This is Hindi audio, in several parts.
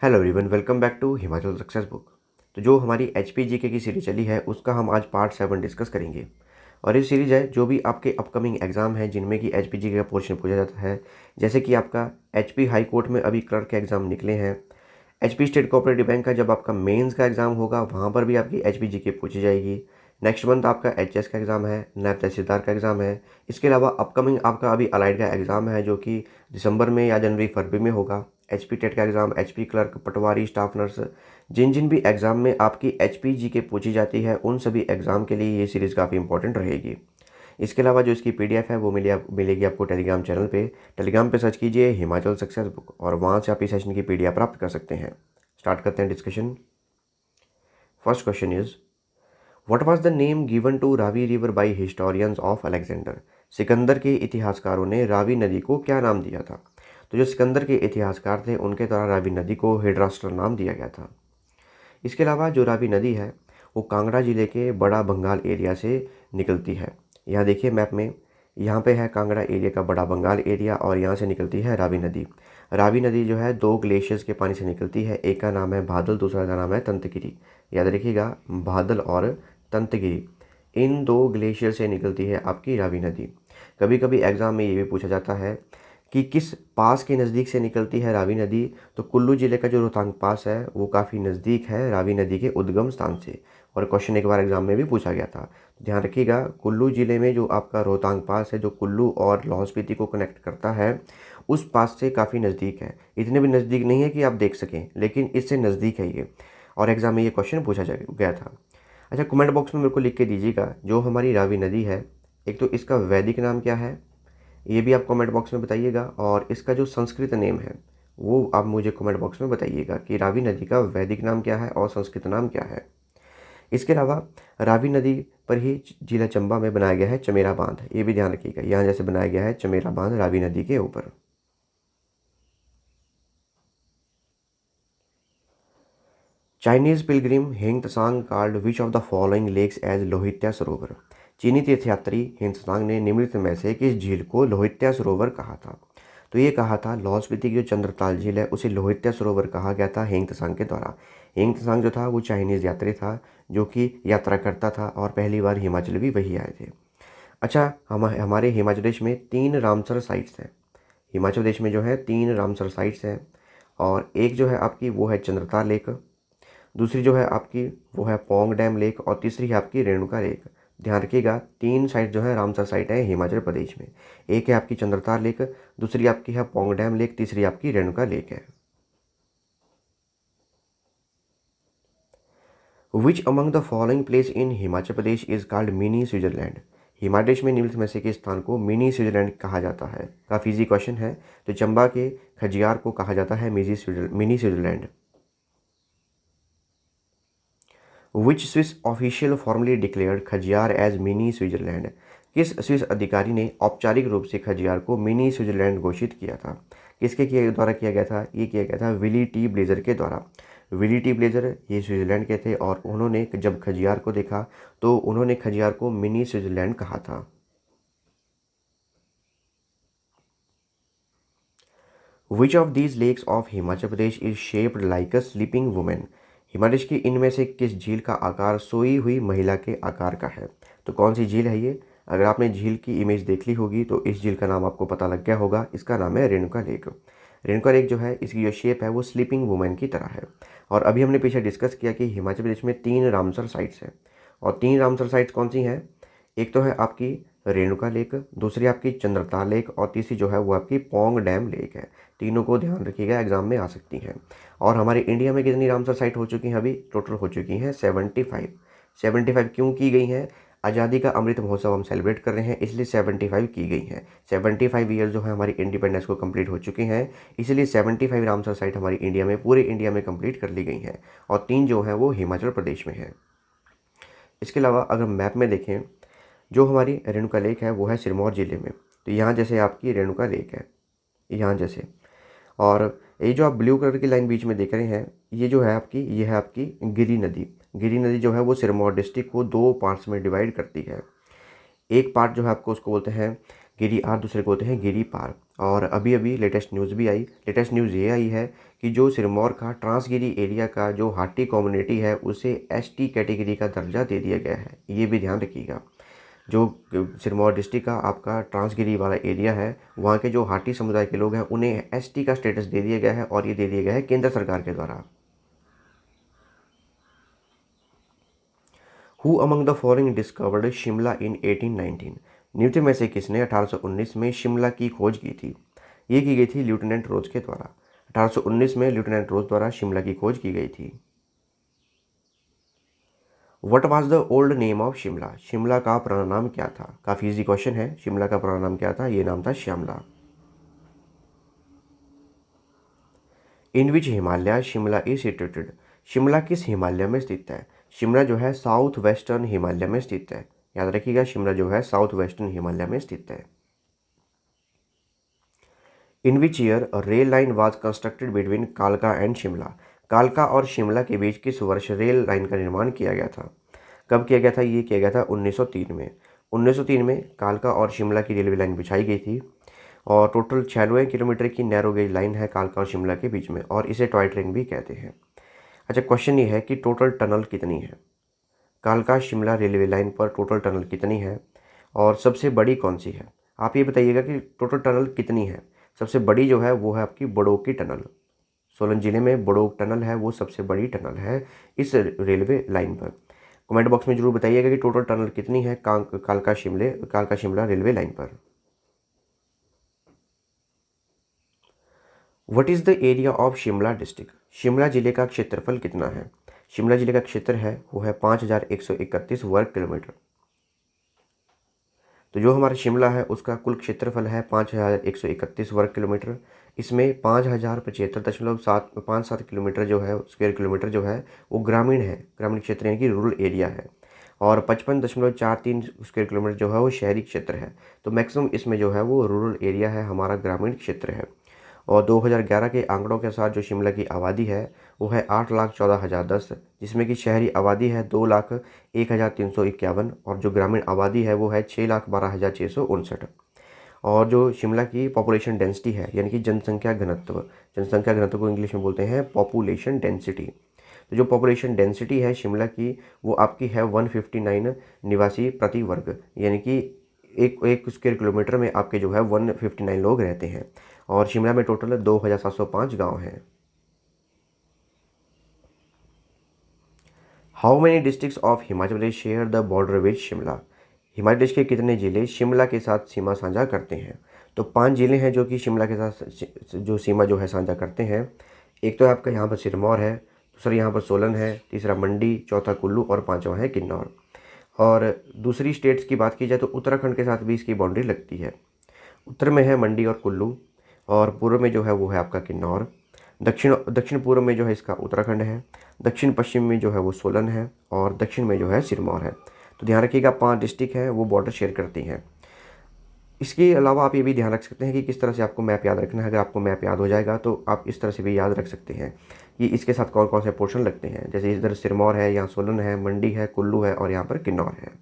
Hello everyone, welcome back to Himachal success book. तो जो हमारी एच पी जी के की सीरीज चली है उसका हम आज पार्ट 7 डिस्कस करेंगे। और ये सीरीज है जो भी आपके अपकमिंग एग्ज़ाम है जिनमें कि एच पी जी का पोर्शन पूछा जाता है। जैसे कि आपका एच पी हाई कोर्ट में अभी क्लर्क के एग्ज़ाम निकले हैं। H P state cooperative bank का जब आपका मेंस का एग्ज़ाम होगा वहाँ पर भी आपकी एच पी जी के पूछी जाएगी। नेक्स्ट मंथ आपका एच एस का एग्ज़ाम है, नायब तहसीलदार का एग्ज़ाम है। इसके अलावा अपकमिंग आपका अभी अलाइड का एग्ज़ाम है जो कि दिसंबर में या जनवरी फरवरी में होगा। एच पी टेट का एग्ज़ाम, एच पी क्लर्क, पटवारी, स्टाफ नर्स, जिन जिन भी एग्ज़ाम में आपकी एच पी जी के पूछी जाती है उन सभी एग्ज़ाम के लिए ये सीरीज़ काफ़ी इंपॉर्टेंट रहेगी। इसके अलावा जो इसकी पीडीएफ है वो मिलेगी आपको टेलीग्राम चैनल पे। टेलीग्राम पे सर्च कीजिए हिमाचल सक्सेस बुक और वहाँ से आप इस सेशन की पीडीएफ प्राप्त कर सकते हैं। स्टार्ट करते हैं discussion. First question is, what was the name given to Ravi river by historians of Alexander? Sikandar के इतिहासकारों ने रावी नदी को क्या नाम दिया था? तो जो सिकंदर के इतिहासकार थे उनके द्वारा रावी नदी को हिड्रास्टर नाम दिया गया था। इसके अलावा जो रावी नदी है वो कांगड़ा जिले के बड़ा बंगाल एरिया से निकलती है। यहाँ देखिए मैप में, यहाँ पे है कांगड़ा एरिया का बड़ा बंगाल एरिया और यहाँ से निकलती है रावी नदी। रावी नदी जो है दो ग्लेशियर्स के पानी से निकलती है, एक का नाम है बादल, दूसरा का नाम है तंतगिरी। याद रखिएगा, बादल और तंतगिरी, इन दो ग्लेशियर से निकलती है आपकी रावी नदी। कभी कभी एग्ज़ाम में ये भी पूछा जाता है कि किस पास के नज़दीक से निकलती है रावी नदी। तो कुल्लू ज़िले का जो रोहतांग पास है वो काफ़ी नज़दीक है रावी नदी के उद्गम स्थान से, और क्वेश्चन एक बार एग्जाम में भी पूछा गया था। तो ध्यान रखिएगा, कुल्लू ज़िले में जो आपका रोहतांग पास है जो कुल्लू और लाहौल स्पीति को कनेक्ट करता है उस पास से काफ़ी नज़दीक है। इतने भी नज़दीक नहीं है कि आप देख सकें, लेकिन इससे नज़दीक है ये, और एग्ज़ाम में ये क्वेश्चन पूछा गया था। अच्छा, कमेंट बॉक्स में मेरे को लिख के दीजिएगा जो हमारी रावी नदी है, एक तो इसका वैदिक नाम क्या है ये भी आप कमेंट बॉक्स में बताइएगा, और इसका जो संस्कृत नेम है वो आप मुझे कमेंट बॉक्स में बताइएगा कि रावी नदी का वैदिक नाम क्या है और संस्कृत नाम क्या है। इसके अलावा रावी नदी पर ही जिला चंबा में बनाया गया है चमेरा बांध, ये भी ध्यान रखिएगा, यहाँ जैसे बनाया गया है चमेरा बांध रावी नदी के ऊपर। Chinese pilgrim Hiuen Tsang called which of the following lakes as Lohitya Sarovar? चीनी तीर्थयात्री हिंग त्सांग ने निम्नलिखित में से किस झील को लोहित्या सरोवर कहा था? तो ये कहा था लाहौल स्पीति की जो चंद्रताल झील है उसे लोहित्या सरोवर कहा गया था हिंग त्सांग के द्वारा। हिंग त्सांग जो था वो चाइनीज़ यात्री था जो कि यात्रा करता था और पहली बार हिमाचल भी वही आए थे। अच्छा, हमारे हिमाचल प्रदेश में 3 रामसर साइट्स हैं। हिमाचल प्रदेश में जो है 3 रामसर साइट्स हैं, और एक जो है आपकी वो है चंद्रताल लेक, दूसरी जो है आपकी वो है पौंग डैम लेक, और तीसरी है आपकी रेणुका लेक। ध्यान रखिएगा, 3 साइट जो है रामसर साइट है हिमाचल प्रदेश में। एक है आपकी चंद्रताल लेक, दूसरी आपकी है पौंग डैम लेक, तीसरी आपकी रेणुका लेक है। Which among the following place in Himachal Pradesh is called mini Switzerland? Himachal Pradesh में निम्नलिखित में से किस स्थान को मिनी स्विट्जरलैंड कहा जाता है? काफ़ी इजी क्वेश्चन है। तो चंबा के खजियार को कहा जाता है mini Switzerland. Which Swiss official formally declared Khajjiar as mini Switzerland? किस स्विस अधिकारी ने औपचारिक रूप से खजियार को मिनी स्विट्जरलैंड घोषित किया था? किसके द्वारा किया गया था? ये किया गया था विली टी ब्लेजर के द्वारा। विली टी ब्लेजर ये स्विट्जरलैंड के थे, और उन्होंने जब खजियार को देखा तो उन्होंने खजियार को मिनी स्विट्जरलैंड कहा था। Which of these lakes of Himachal Pradesh is shaped like a sleeping women? Himachal Pradesh की इनमें से किस झील का आकार सोई हुई महिला के आकार का है? तो कौन सी झील है ये? अगर आपने झील की इमेज देख ली होगी तो इस झील का नाम आपको पता लग गया होगा। इसका नाम है रेणुका लेक। रेणुका लेक जो है इसकी जो शेप है वो स्लीपिंग वुमेन की तरह है। और अभी हमने पीछे डिस्कस किया कि हिमाचल प्रदेश में 3 रामसर साइट्स हैं, और 3 रामसर साइट्स कौन सी हैं? एक तो है आपकी रेणुका लेक, दूसरी आपकी चंद्रताल लेक, और तीसरी जो है वो आपकी पौंग डैम लेक है। तीनों को ध्यान रखिएगा, एग्जाम में आ सकती हैं। और हमारे इंडिया में कितनी रामसर साइट हो चुकी हैं? अभी टोटल हो चुकी हैं 75। 75 क्यों की गई हैं? आज़ादी का अमृत महोत्सव हम सेलिब्रेट कर रहे हैं इसलिए 75 की गई हैं। 75 ईयर जो है हमारी इंडिपेंडेंस को कंप्लीट हो चुके हैं, इसलिए 75 रामसर साइट हमारी इंडिया में, पूरे इंडिया में कंप्लीट कर ली गई हैं, और 3 जो हैं वो हिमाचल प्रदेश में हैं। इसके अलावा अगर मैप में देखें, जो हमारी रेणुका लेक है वो है सिरमौर ज़िले में। तो यहाँ जैसे आपकी रेणुका लेक है, यहाँ जैसे, और ये जो आप ब्लू कलर की लाइन बीच में देख रहे हैं ये जो है आपकी, ये है आपकी गिरी नदी। गिरी नदी जो है वो सिरमौर डिस्ट्रिक्ट को 2 पार्ट्स में डिवाइड करती है। एक पार्ट जो है आपको उसको बोलते हैं गिरी आर दूसरे को होते हैं गिरी पार। और अभी अभी लेटेस्ट न्यूज़ भी आई, लेटेस्ट न्यूज़ ये आई है कि जो सिरमौर का ट्रांसगिरी एरिया का जो हाटी कम्युनिटी है उसे एसटी कैटेगरी का दर्जा दे दिया गया है। ये भी ध्यान रखिएगा, जो सिरमौर डिस्ट्रिक्ट का आपका ट्रांसगिरी वाला एरिया है वहाँ के जो हाटी समुदाय के लोग हैं उन्हें एसटी का स्टेटस दे दिया गया है, और ये दे दिया गया है केंद्र सरकार के द्वारा। Who among the following discovered Shimla in 1819? निम्न में से किसने 1819 में शिमला की खोज की थी? ये की गई थी लेफ्टिनेंट रोज के द्वारा। 1819 में लेफ्टिनेंट रोज द्वारा शिमला की खोज की गई थी। What was the old name of Shimla? Shimla का पुराना नाम क्या था? काफ़ी इजी क्वेश्चन है। शिमला का पुराना नाम क्या था? ये नाम था श्यामला। इन विच हिमालय शिमला इज सिचुएटेड? शिमला किस हिमालय में स्थित है? शिमला जो है साउथ वेस्टर्न हिमालय में स्थित है। याद रखिएगा, शिमला जो है साउथ वेस्टर्न हिमालय में स्थित है। In which year rail line was constructed between कालका एंड शिमला? कालका और शिमला के बीच किस वर्ष रेल लाइन का निर्माण किया गया था? कब किया गया था? ये किया गया था 1903 में। 1903 में कालका और शिमला की रेलवे लाइन बिछाई गई थी, और टोटल 96 किलोमीटर की नैरो गेज लाइन है कालका और शिमला के बीच में, और इसे टॉय ट्रेन भी कहते हैं। अच्छा, क्वेश्चन ये है कि टोटल टनल कितनी है? कालका शिमला रेलवे लाइन पर टोटल टनल कितनी है, और सबसे बड़ी कौन सी है? आप ये बताइएगा कि टोटल टनल कितनी है। सबसे बड़ी जो है वो है आपकी बड़ोग की टनल। सोलन जिले में बड़ोग टनल है, वो सबसे बड़ी टनल है इस रेलवे लाइन पर। कमेंट बॉक्स में जरूर बताइएगा कि टोटल टनल कितनी है कालका शिमला रेलवे लाइन पर। What is the area of Shimla district? Shimla जिले का क्षेत्रफल कितना है? शिमला जिले का क्षेत्र है वो है 5131 वर्ग किलोमीटर। तो जो हमारा शिमला है उसका कुल क्षेत्रफल है 5131 वर्ग किलोमीटर। इसमें 5075.57 किलोमीटर जो है स्क्वायर किलोमीटर जो है वो ग्रामीण है, ग्रामीण क्षेत्र यानी कि रूरल एरिया है, और 55.43 स्क्वायर किलोमीटर जो है वो शहरी क्षेत्र है। तो मैक्सिमम इसमें जो है वो रूरल एरिया है, हमारा ग्रामीण क्षेत्र है। और 2011 के आंकड़ों के अनुसार जो शिमला की आबादी है वो है 8,14,010, जिसमें कि शहरी आबादी है 2,01,351, और जो ग्रामीण आबादी है वो है 6,12,659। और जो शिमला की पॉपुलेशन डेंसिटी है यानी कि जनसंख्या घनत्व को इंग्लिश में बोलते हैं पॉपुलेशन डेंसिटी। तो जो पॉपुलेशन डेंसिटी है शिमला की वो आपकी है 159 निवासी प्रति वर्ग, यानी कि एक स्क्वायर किलोमीटर में आपके जो है 159 लोग रहते हैं, और शिमला में टोटल 2,705 गांव हैं। How many districts of Himachal Pradesh share the border with Shimla? Himachal Pradesh के कितने ज़िले शिमला के साथ सीमा साझा करते हैं? तो 5 ज़िले हैं जो कि शिमला के साथ जो सीमा जो है साझा करते हैं। एक तो आपका यहाँ पर सिरमौर है, दूसरा यहाँ पर सोलन है, तीसरा मंडी, चौथा कुल्लू, और पाँचवा है किन्नौर। और दूसरी स्टेट्स की बात की जाए तो उत्तराखंड के साथ भी इसकी बाउंड्री लगती है। उत्तर में है मंडी और कुल्लू, और पूर्व में जो है वो है आपका किन्नौर। दक्षिण पूर्व में जो है इसका उत्तराखंड है, दक्षिण पश्चिम में जो है वो सोलन है, और दक्षिण में जो है सिरमौर है। तो ध्यान रखिएगा 5 डिस्ट्रिक्ट हैं वो बॉर्डर शेयर करती हैं। इसके अलावा आप ये भी ध्यान रख सकते हैं कि किस तरह से आपको मैप याद रखना है। अगर आपको मैप याद हो जाएगा तो आप इस तरह से भी याद रख सकते हैं कि इसके साथ कौन कौन से पोर्शन लगते हैं। जैसे इधर सिरमौर है, यहाँ सोलन है, मंडी है, कुल्लू है, और यहाँ पर किन्नौर है।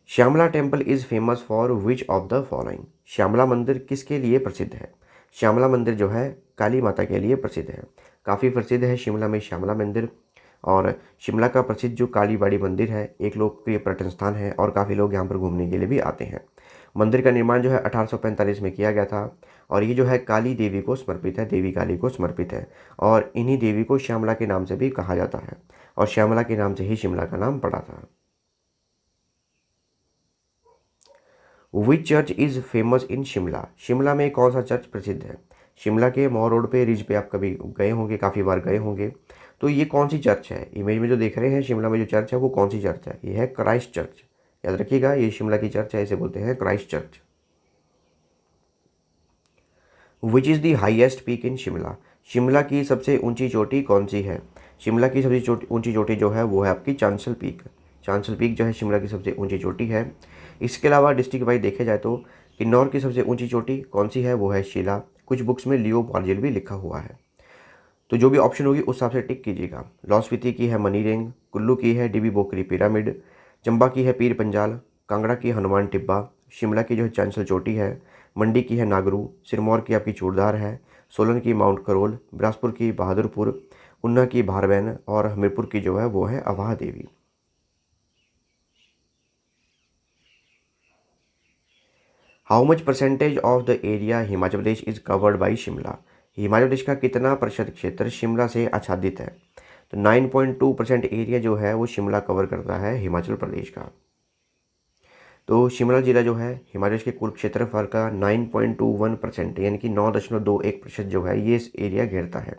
Shyamala temple is famous for which of the following? Shyamala मंदिर किसके लिए प्रसिद्ध है? श्यामला मंदिर जो है काली माता के लिए प्रसिद्ध है। काफ़ी प्रसिद्ध है शिमला में श्यामला मंदिर। और शिमला का प्रसिद्ध जो काली बाड़ी मंदिर है एक लोकप्रिय पर्यटन स्थान है, और काफ़ी लोग यहाँ पर घूमने के लिए भी आते हैं। मंदिर का निर्माण जो है 1845 में किया गया था, और ये जो है काली देवी को समर्पित है, देवी काली को समर्पित है, और इन्हीं देवी को श्यामला के नाम से भी कहा जाता है, और श्यामला के नाम से ही शिमला का नाम पड़ा था। Which church is famous in Shimla? Shimla में कौन सा चर्च प्रसिद्ध है? शिमला के मॉल रोड पे रिज पे आप कभी गए होंगे, काफ़ी बार गए होंगे। तो ये कौन सी चर्च है? इमेज में जो देख रहे हैं शिमला में जो चर्च है वो कौन सी चर्च है? ये है क्राइस्ट चर्च। याद रखिएगा ये शिमला की चर्च है, इसे बोलते हैं Christ church. Which is the highest peak in Shimla? Shimla की सबसे ऊंची चोटी कौन सी है? शिमला की सबसे ऊंची चोटी जो है वो है आपकी चांसल पीक। चांसल पीक जो है शिमला की सबसे ऊंची चोटी है। इसके अलावा डिस्ट्रिक्ट वाइज देखे जाए तो किन्नौर की सबसे ऊंची चोटी कौन सी है? वो है शिला। कुछ बुक्स में लियो पार्जिल भी लिखा हुआ है। तो जो भी ऑप्शन होगी उस हिसाब से टिक कीजिएगा। लाहौल स्पीति की है मनीरेंग, कुल्लू की है डीबी बोकरी पिरामिड, चंबा की है पीर पंजाल, कांगड़ा की हनुमान टिब्बा, शिमला की जो है चांसल चोटी है, मंडी की है नागरू, सिरमौर की आपकी चूड़धार है, सोलन की माउंट करोल, बिलासपुर की बहादुरपुर, ऊना की भारबैन और हमीरपुर की जो है वो है Awah Devi. How much percentage of the area Himachal Pradesh is covered by Shimla? Himachal Pradesh का कितना प्रतिशत क्षेत्र शिमला से आच्छादित है? तो 9.2% एरिया जो है वो शिमला कवर करता है हिमाचल प्रदेश का। तो शिमला जिला जो है हिमाचल प्रदेश के कुल क्षेत्रफल का 9.21% यानी कि 9.21% जो है ये इस एरिया घेरता है।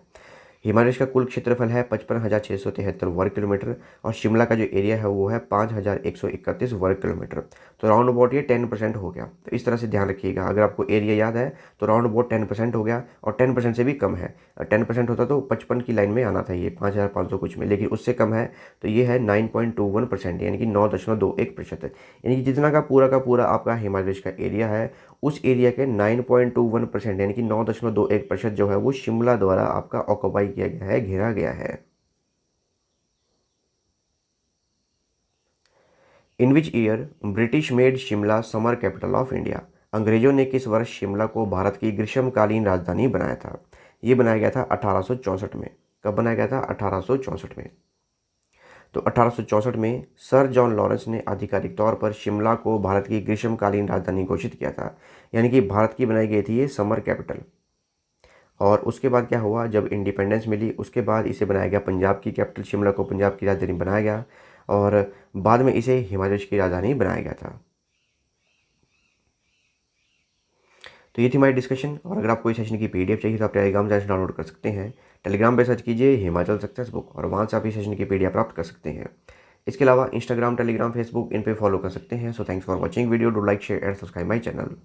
हिमाचल प्रदेश का कुल क्षेत्रफल है 55,673 वर्ग किलोमीटर और शिमला का जो एरिया है वो है 5,131 वर्ग किलोमीटर। तो राउंड अबाउट ये 10% हो गया। तो इस तरह से ध्यान रखिएगा, अगर आपको एरिया याद है तो राउंड अबाउट 10% हो गया और 10% से भी कम है। 10% होता तो 55 की लाइन में आना था ये 5,500 कुछ में, लेकिन उससे कम है तो ये है 9.21% यानी कि 9.21%। यानी कि जितना का पूरा आपका हिमाचल प्रदेश का एरिया है उस एरिया के 9.21% यानी कि 9.21% जो है वो शिमला द्वारा आपका ऑक्युपाई किया गया है, घेरा गया है। In which year British made Shimla summer capital of India? अंग्रेजों ने किस वर्ष शिमला को भारत की ग्रीष्मकालीन राजधानी बनाया था? ये बनाया गया था 1864 में। कब बनाया गया था? 1864 में। तो 1864 में सर जॉन लॉरेंस ने आधिकारिक तौर पर शिमला को भारत की ग्रीष्मकालीन राजधानी घोषित किया था, यानी कि भारत की बनाई गई थी ये समर कैपिटल। और उसके बाद क्या हुआ, जब इंडिपेंडेंस मिली उसके बाद इसे बनाया गया पंजाब की कैपिटल, शिमला को पंजाब की राजधानी बनाया गया और बाद में इसे हिमाचल प्रदेश की राजधानी बनाया गया था। तो ये थी हमारी डिस्कशन। और अगर आपको इस सेशन की पीडीएफ चाहिए तो आप टेलीग्राम चैनल से डाउनलोड कर सकते हैं। टेलीग्राम पे सर्च कीजिए हिमाचल सक्सेस बुक और वहाँ से आप इस सेशन की पीडीएफ प्राप्त कर सकते हैं। इसके अलावा इंस्टाग्राम, टेलीग्राम, फेसबुक इन पे फॉलो कर सकते हैं। So thanks for watching video. Do like, share and subscribe my channel.